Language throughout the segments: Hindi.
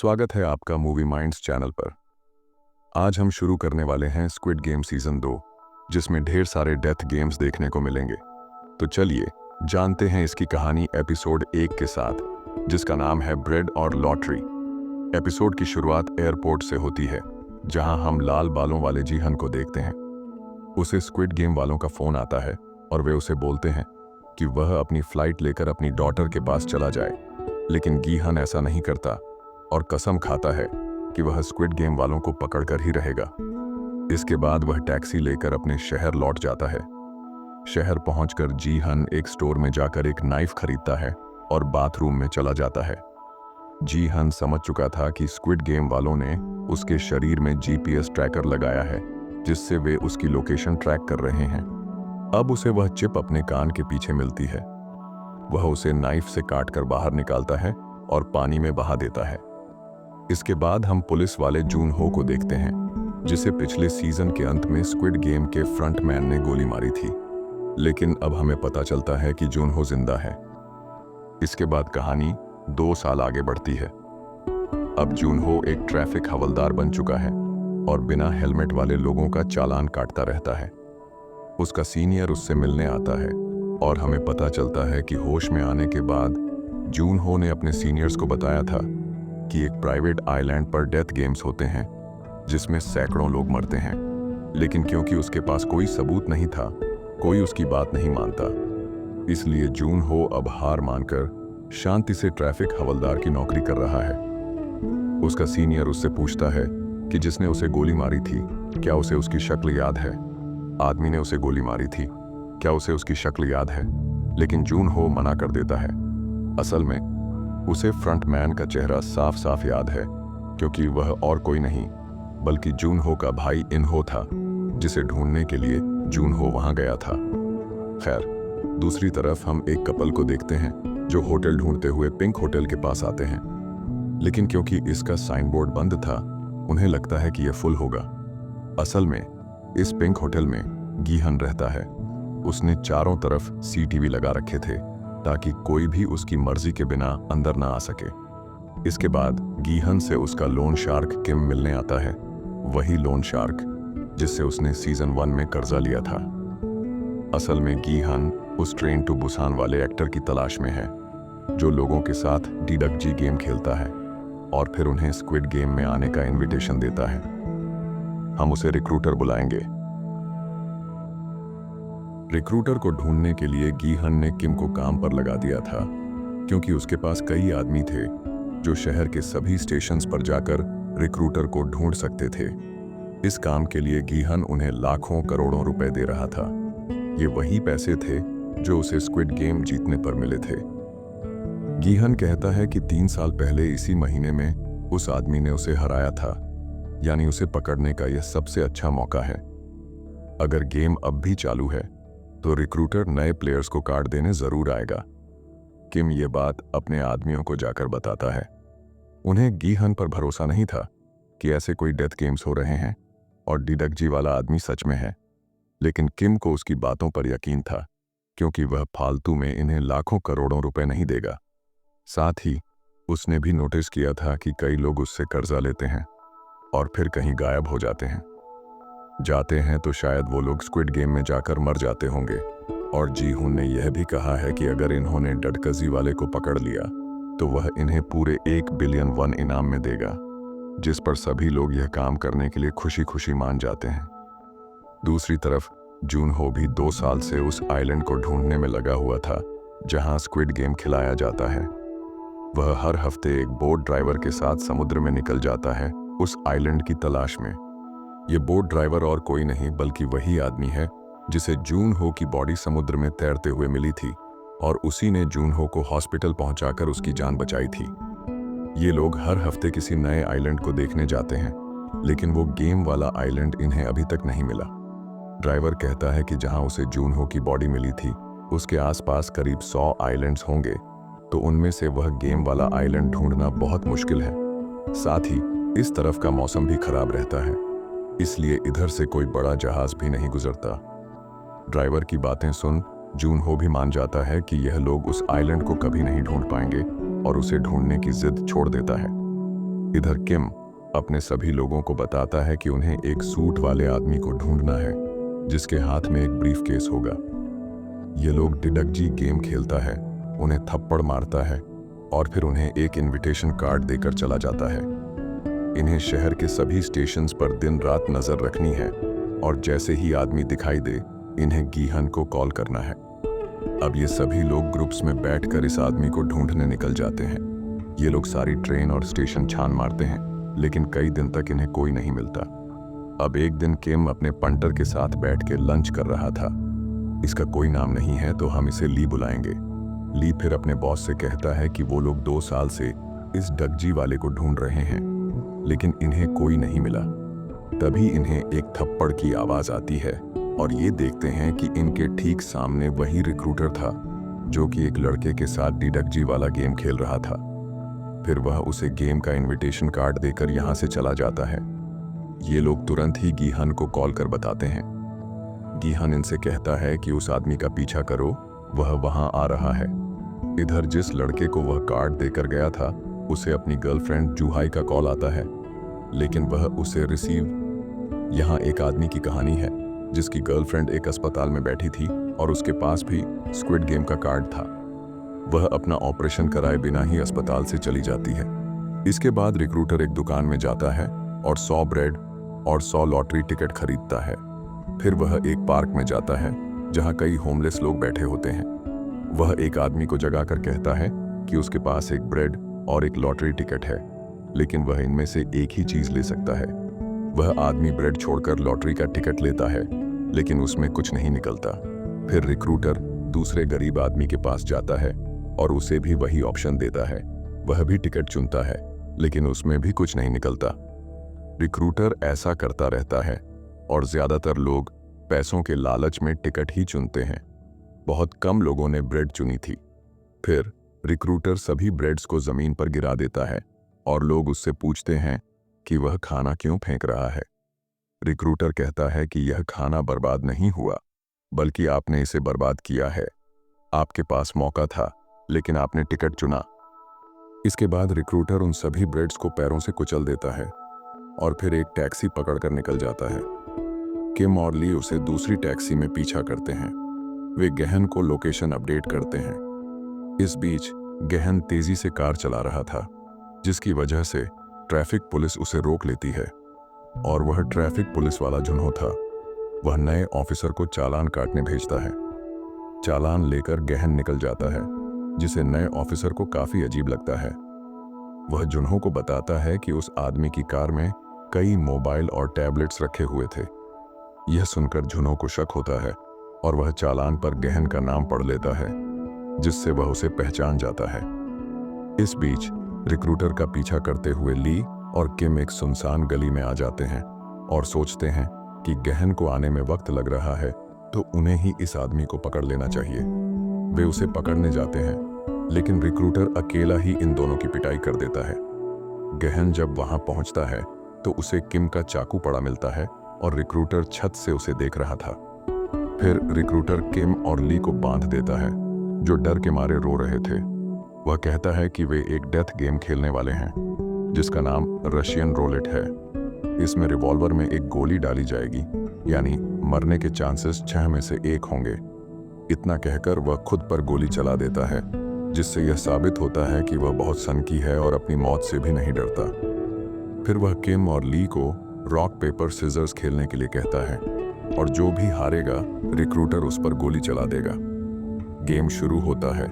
स्वागत है आपका मूवी माइंड्स चैनल पर। आज हम शुरू करने वाले हैं स्क्विड गेम सीजन 2, जिसमें ढेर सारे डेथ गेम्स देखने को मिलेंगे। तो चलिए जानते हैं इसकी कहानी एपिसोड 1 के साथ, जिसका नाम है ब्रेड और लॉटरी। एपिसोड की शुरुआत एयरपोर्ट से होती है, जहां हम लाल बालों वाले जीहन को देखते हैं। उसे स्क्विड गेम वालों का फोन आता है और वे उसे बोलते हैं कि वह अपनी फ्लाइट लेकर अपनी डॉटर के पास चला जाए, लेकिन गीहन ऐसा नहीं करता और कसम खाता है कि वह स्क्विड गेम वालों को पकड़कर ही रहेगा। इसके बाद वह टैक्सी लेकर अपने शहर लौट जाता है। शहर पहुंचकर जीहन एक स्टोर में जाकर एक नाइफ खरीदता है और बाथरूम में चला जाता है। जीहन समझ चुका था कि स्क्विड गेम वालों ने उसके शरीर में जीपीएस ट्रैकर लगाया है, जिससे वे उसकी लोकेशन ट्रैक कर रहे हैं। अब उसे वह चिप अपने कान के पीछे मिलती है। वह उसे नाइफ से काटकर बाहर निकालता है और पानी में बहा देता है। इसके बाद हम पुलिस वाले जून हो को देखते हैं, जिसे पिछले सीजन के अंत में स्क्विड गेम के फ्रंटमैन ने गोली मारी थी, लेकिन अब हमें पता चलता है कि जून हो जिंदा है। इसके बाद कहानी 2 साल आगे बढ़ती है। अब जून हो एक ट्रैफिक हवलदार बन चुका है और बिना हेलमेट वाले लोगों का चालान काटता रहता है। उसका सीनियर उससे मिलने आता है और हमें पता चलता है कि होश में आने के बाद जून हो ने अपने सीनियर्स को बताया था कि एक प्राइवेट आइलैंड पर डेथ गेम्स होते हैं, जिसमें सैकड़ों लोग मरते हैं, लेकिन क्योंकि उसके पास कोई सबूत नहीं था, कोई उसकी बात नहीं मानता। इसलिए जून हो अब हार मानकर शांति से ट्रैफिक हवलदार की नौकरी कर रहा है। उसका सीनियर उससे पूछता है कि जिसने उसे गोली मारी थी, क्या उसे उसकी शक्ल याद है? आदमी ने उसे गोली मारी थी, क्या उसे उसकी शक्ल याद है? लेकिन जून हो मना कर देता है। असल में उसे फ्रंटमैन का चेहरा साफ साफ याद है, क्योंकि वह और कोई नहीं बल्कि जून हो का भाई इन हो था, जिसे ढूंढने के लिए जून हो वहां गया था। खैर, दूसरी तरफ हम एक कपल को देखते हैं जो होटल ढूंढते हुए पिंक होटल के पास आते हैं, लेकिन क्योंकि इसका साइन बोर्ड बंद था, उन्हें लगता है कि यह फुल होगा। असल में इस पिंक होटल में गीहन रहता है। उसने चारों तरफ सीटीवी लगा रखे थे ताकि कोई भी उसकी मर्जी के बिना अंदर ना आ सके। इसके बाद गीहन से उसका लोन शार्क किम मिलने आता है, वही लोन शार्क जिससे उसने सीजन 1 में कर्जा लिया था। असल में गीहन उस ट्रेन टू बुसान वाले एक्टर की तलाश में है, जो लोगों के साथ डीडक्जी गेम खेलता है और फिर उन्हें स्क्विड गेम में आने का इनविटेशन देता है। हम उसे रिक्रूटर बुलाएंगे। रिक्रूटर को ढूंढने के लिए गीहन ने किम को काम पर लगा दिया था, क्योंकि उसके पास कई आदमी थे जो शहर के सभी स्टेशंस पर जाकर रिक्रूटर को ढूंढ सकते थे। इस काम के लिए गीहन उन्हें लाखों करोड़ों रुपए दे रहा था। ये वही पैसे थे जो उसे स्क्विड गेम जीतने पर मिले थे। गीहन कहता है कि 3 साल पहले इसी महीने में उस आदमी ने उसे हराया था, यानी उसे पकड़ने का यह सबसे अच्छा मौका है। अगर गेम अब भी चालू है तो रिक्रूटर नए प्लेयर्स को कार्ड देने जरूर आएगा। किम ये बात अपने आदमियों को जाकर बताता है। उन्हें गीहन पर भरोसा नहीं था कि ऐसे कोई डेथ गेम्स हो रहे हैं और डिडक्जी वाला आदमी सच में है, लेकिन किम को उसकी बातों पर यकीन था, क्योंकि वह फालतू में इन्हें लाखों करोड़ों रुपए नहीं देगा। साथ ही उसने भी नोटिस किया था कि कई लोग उससे कर्जा लेते हैं और फिर कहीं गायब हो जाते हैं तो शायद वो लोग स्क्विड गेम में जाकर मर जाते होंगे। और जीहून ने यह भी कहा है कि अगर इन्होंने डडकजी वाले को पकड़ लिया तो वह इन्हें पूरे 1 बिलियन वन इनाम में देगा, जिस पर सभी लोग यह काम करने के लिए खुशी खुशी मान जाते हैं। दूसरी तरफ जून हो भी 2 साल से उस आइलैंड को ढूंढने में लगा हुआ था जहां स्क्विड गेम खिलाया जाता है। वह हर हफ्ते एक बोट ड्राइवर के साथ समुद्र में निकल जाता है उस आइलैंड की तलाश में। ये बोट ड्राइवर और कोई नहीं बल्कि वही आदमी है जिसे जून हो की बॉडी समुद्र में तैरते हुए मिली थी, और उसी ने जून हो को हॉस्पिटल पहुंचाकर उसकी जान बचाई थी। ये लोग हर हफ्ते किसी नए आइलैंड को देखने जाते हैं, लेकिन वो गेम वाला आइलैंड इन्हें अभी तक नहीं मिला। ड्राइवर कहता है कि जहां उसे जून हो की बॉडी मिली थी उसके आसपास करीब 100 आइलैंड्स होंगे, तो उनमें से वह गेम वाला आइलैंड ढूंढना बहुत मुश्किल है। साथ ही इस तरफ का मौसम भी खराब रहता है, इसलिए इधर से कोई बड़ा जहाज भी नहीं गुजरता। ड्राइवर की बातें सुन जून हो भी मान जाता है कि यह लोग उस आइलैंड को कभी नहीं ढूंढ पाएंगे और उसे ढूंढने की जिद छोड़ देता है। इधर किम अपने सभी लोगों को बताता है कि उन्हें एक सूट वाले आदमी को ढूंढना है जिसके हाथ में एक ब्रीफकेस होगा। ये लोग डिडक्जी गेम खेलता है, उन्हें थप्पड़ मारता है और फिर उन्हें एक इनविटेशन कार्ड देकर चला जाता है। इन्हें शहर के सभी स्टेशंस पर दिन रात नजर रखनी है और जैसे ही आदमी दिखाई दे इन्हें गीहन को कॉल करना है। अब ये सभी लोग ग्रुप्स में बैठकर इस आदमी को ढूंढने निकल जाते हैं। ये लोग सारी ट्रेन और स्टेशन छान मारते हैं लेकिन कई दिन तक इन्हें कोई नहीं मिलता। अब एक दिन किम अपने पंटर के साथ बैठ के लंच कर रहा था। इसका कोई नाम नहीं है तो हम इसे ली बुलाएंगे। ली फिर अपने बॉस से कहता है कि वो लोग 2 साल से इस डगजी वाले को ढूंढ रहे हैं लेकिन इन्हें कोई नहीं मिला। तभी इन्हें एक थप्पड़ की आवाज आती है और ये देखते हैं कि इनके ठीक सामने वही रिक्रूटर था जो कि एक लड़के के साथ डगजी वाला गेम खेल रहा था। फिर वह उसे गेम का इनविटेशन कार्ड देकर यहाँ से चला जाता है। ये लोग तुरंत ही गीहन को कॉल कर बताते हैं। गीहन इनसे कहता है कि उस आदमी का पीछा करो, वह वहां आ रहा है। इधर जिस लड़के को वह कार्ड देकर गया था उसे अपनी गर्लफ्रेंड जूहाई का कॉल आता है लेकिन वह उसे रिसीव। यहाँ एक आदमी की कहानी है जिसकी गर्लफ्रेंड एक अस्पताल में बैठी थी और उसके पास भी स्क्विड गेम का कार्ड था। वह अपना ऑपरेशन कराए बिना ही अस्पताल से चली जाती है। इसके बाद रिक्रूटर एक दुकान में जाता है और 100 ब्रेड और 100 लॉटरी टिकट खरीदता है। फिर वह एक पार्क में जाता है जहां कई होमलेस लोग बैठे होते हैं। वह एक आदमी को जगाकर कहता है कि उसके पास एक ब्रेड और एक लॉटरी टिकट है लेकिन वह इनमें से एक ही चीज ले सकता है। वह आदमी ब्रेड छोड़कर लॉटरी का टिकट लेता है लेकिन उसमें कुछ नहीं निकलता। फिर रिक्रूटर दूसरे गरीब आदमी के पास जाता है और उसे भी वही ऑप्शन देता है। वह भी टिकट चुनता है लेकिन उसमें भी कुछ नहीं निकलता। रिक्रूटर ऐसा करता रहता है और ज्यादातर लोग पैसों के लालच में टिकट ही चुनते हैं। बहुत कम लोगों ने ब्रेड चुनी थी। फिर रिक्रूटर सभी ब्रेड्स को जमीन पर गिरा देता है और लोग उससे पूछते हैं कि वह खाना क्यों फेंक रहा है। रिक्रूटर कहता है कि यह खाना बर्बाद नहीं हुआ बल्कि आपने इसे बर्बाद किया है। आपके पास मौका था लेकिन आपने टिकट चुना। इसके बाद रिक्रूटर उन सभी ब्रेड्स को पैरों से कुचल देता है और फिर एक टैक्सी पकड़कर निकल जाता है। किम और ली उसे दूसरी टैक्सी में पीछा करते हैं। वे गहन को लोकेशन अपडेट करते हैं। इस बीच गहन तेजी से कार चला रहा था जिसकी वजह से ट्रैफिक पुलिस उसे रोक लेती है और वह ट्रैफिक पुलिस वाला जुन्हो था। वह नए ऑफिसर को चालान काटने भेजता है। चालान लेकर गहन निकल जाता है जिसे नए ऑफिसर को काफी अजीब लगता है। वह जुन्हो को बताता है कि उस आदमी की कार में कई मोबाइल और टैबलेट्स रखे हुए थे। यह सुनकर जुन्हो को शक होता है और वह चालान पर गहन का नाम पढ़ लेता है जिससे वह उसे पहचान जाता है। इस बीच रिक्रूटर का पीछा करते हुए ली और किम एक सुनसान गली में आ जाते हैं और सोचते हैं कि गहन को आने में वक्त लग रहा है तो उन्हें ही इस आदमी को पकड़ लेना चाहिए। वे उसे पकड़ने जाते हैं लेकिन रिक्रूटर अकेला ही इन दोनों की पिटाई कर देता है। गहन जब वहां पहुंचता है तो उसे किम का चाकू पड़ा मिलता है और रिक्रूटर छत से उसे देख रहा था। फिर रिक्रूटर किम और ली को बांध देता है जो डर के मारे रो रहे थे। वह कहता है कि वे एक डेथ गेम खेलने वाले हैं जिसका नाम रशियन रोलेट है। इसमें रिवॉल्वर में एक गोली डाली जाएगी यानी मरने के चांसेस 6 में से 1 होंगे। इतना कहकर वह खुद पर गोली चला देता है जिससे यह साबित होता है कि वह बहुत सनकी है और अपनी मौत से भी नहीं डरता। फिर वह किम और ली को रॉक पेपर सीजर्स खेलने के लिए कहता है और जो भी हारेगा रिक्रूटर उस पर गोली चला देगा। गेम शुरू होता है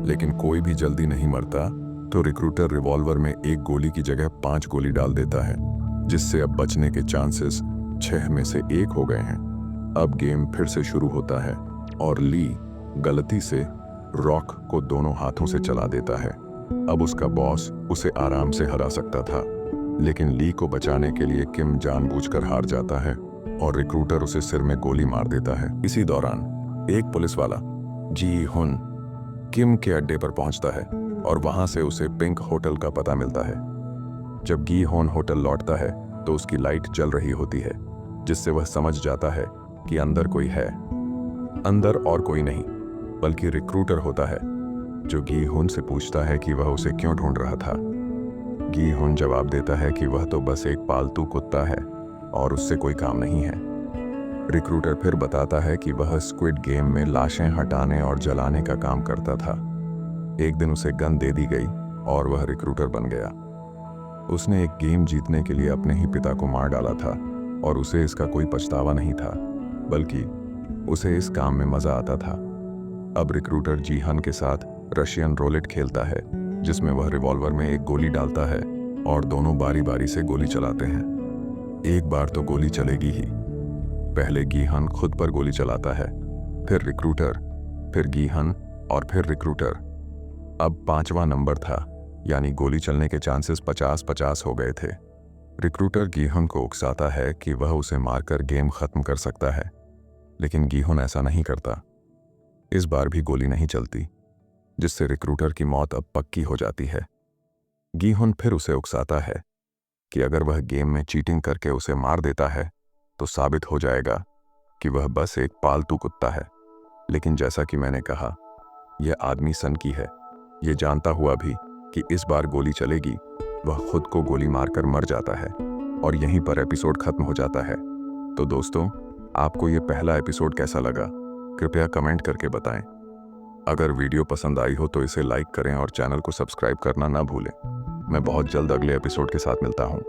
लेकिन कोई भी जल्दी नहीं मरता तो रिक्रूटर रिवॉल्वर में 1 गोली की जगह 5 गोली डाल देता है जिससे अब बचने के चांसेस 6 में से 1 हो गए हैं। अब गेम फिर से शुरू होता है और ली गलती से रॉक को दोनों हाथों से चला देता है। अब उसका बॉस उसे आराम से हरा सकता था लेकिन ली को बचाने के लिए किम जानबूझकर हार जाता है और रिक्रूटर उसे सिर में गोली मार देता है। इसी दौरान एक पुलिस वाला जी हुन किम के अड्डे पर पहुंचता है और वहां से उसे पिंक होटल का पता मिलता है। जब गी होन होटल लौटता है तो उसकी लाइट जल रही होती है जिससे वह समझ जाता है कि अंदर कोई है। अंदर और कोई नहीं बल्कि रिक्रूटर होता है जो गी हुन से पूछता है कि वह उसे क्यों ढूंढ रहा था। गी हुन जवाब देता है कि वह तो बस एक पालतू कुत्ता है और उससे कोई काम नहीं है। रिक्रूटर फिर बताता है कि वह स्क्विड गेम में लाशें हटाने और जलाने का काम करता था। एक दिन उसे गन दे दी गई और वह रिक्रूटर बन गया। उसने एक गेम जीतने के लिए अपने ही पिता को मार डाला था और उसे इसका कोई पछतावा नहीं था, बल्कि उसे इस काम में मजा आता था। अब रिक्रूटर जीहन के साथ रशियन रोलेट खेलता है, जिसमें वह रिवॉल्वर में एक गोली डालता है और दोनों बारी बारी से गोली चलाते हैं। एक बार तो गोली चलेगी ही। पहले गीहन खुद पर गोली चलाता है, फिर रिक्रूटर, फिर गीहन और फिर रिक्रूटर। अब 5वां नंबर था, यानी गोली चलने के चांसेस 50-50 हो गए थे। रिक्रूटर गीहन को उकसाता है कि वह उसे मारकर गेम खत्म कर सकता है, लेकिन गीहन ऐसा नहीं करता। इस बार भी गोली नहीं चलती, जिससे रिक्रूटर की मौत अब पक्की हो जाती है। गीहन फिर उसे उकसाता है कि अगर वह गेम में चीटिंग करके उसे मार देता है तो साबित हो जाएगा कि वह बस एक पालतू कुत्ता है। लेकिन जैसा कि मैंने कहा, यह आदमी सनकी है। ये जानता हुआ भी कि इस बार गोली चलेगी, वह खुद को गोली मारकर मर जाता है और यहीं पर एपिसोड खत्म हो जाता है। तो दोस्तों, आपको ये पहला एपिसोड कैसा लगा? कृपया कमेंट करके बताएं। अगर वीडियो पसंद आई हो तो इसे लाइक करें और चैनल को सब्सक्राइब करना ना भूलें। मैं बहुत जल्द अगले एपिसोड के साथ मिलता हूँ।